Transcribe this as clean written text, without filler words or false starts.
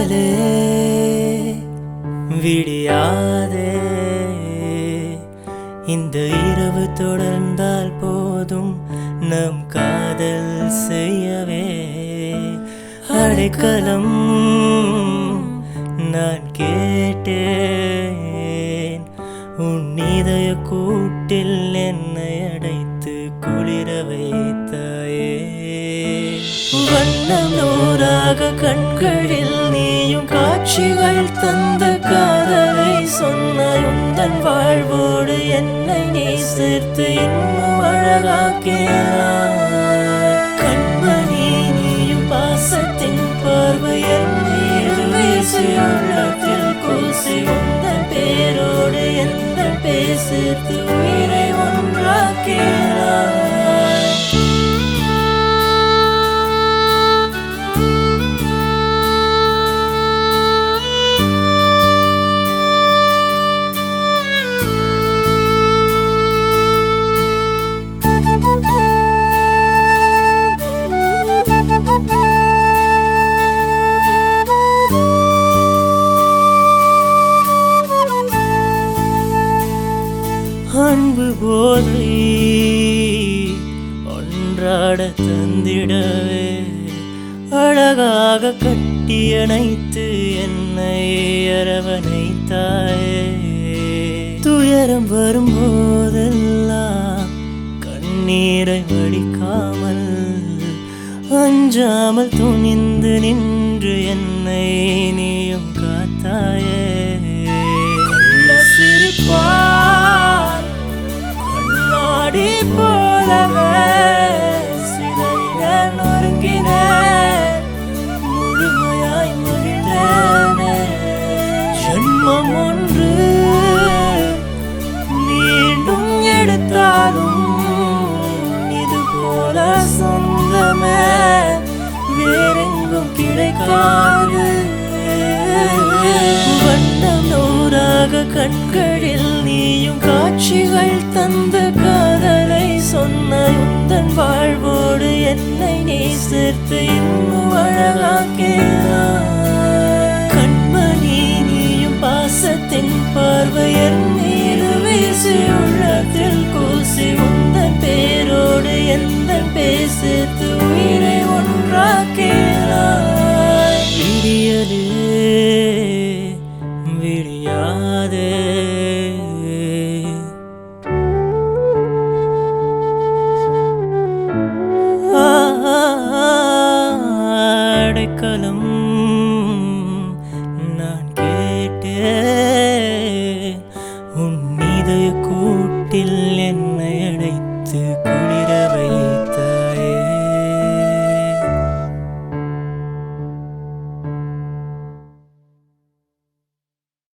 விடியலே விடியாதே இந்த இரவு தொடர்ந்தால் போதும் நம் காதல் செய்யவே அடைக்கலம் நான் கேட்டேன் உன் இதய கூட்டில் என்னை அடைத்து குளிர வைத்தாயே வண்ணம் நூறாக கண்களில் நீயும் காட்சிகள் தந்த காதலை சொன்னாய் உந்தன் வாழ்வோடு என்னை நீ சேர்த்து இன்னும் அழகாக்கினாய் கண்மணி நீயும் பாசத்தின் பார்வையன் மீது வீசி உள்ளத்தில் கூசி உந்தன் பேரோடு எந்த பேசித்து உயிரை ஒன்றாக்கினாய் அன்பு போதை ஒன்றாட தந்திடவே அழகாக கட்டியணைத்து என்னை அரவணைத்தாயே துயரம் வரும்போதெல்லாம் கண்ணீரை வடிக்காமல் அஞ்சாமல் துணிந்து நின்று என்னை நீயும் காத்தாயே சிரிப்பார் கண்ணாடி போலவே சிதைய நொறுங்கின முழுமையாய் மகிழ்ந்தேனே ஜன்மம் ஒன்று மீண்டும் எடுத்தாலும் இது போல சொந்தமே வேறெங்கும் கிடைக்காது வண்ணம் நூறாக கண்களில் நீயும் காட்சிகள் தந்த காதலை சொன்னாய் உந்தன் வாழ்வோடு என்னை நீ சேர்த்து இன்னும் அழகாக்கினாய் கண்மணி நீயும் பாசத்தின் பார்வையன் மீது வீசி உள்ளத்தில் கூசி உந்தன் பேரோடு எந்த பேசித்து உயிரை ஒன்றாக்கினாய் விடியலே விடியாதே அடைக்கலம்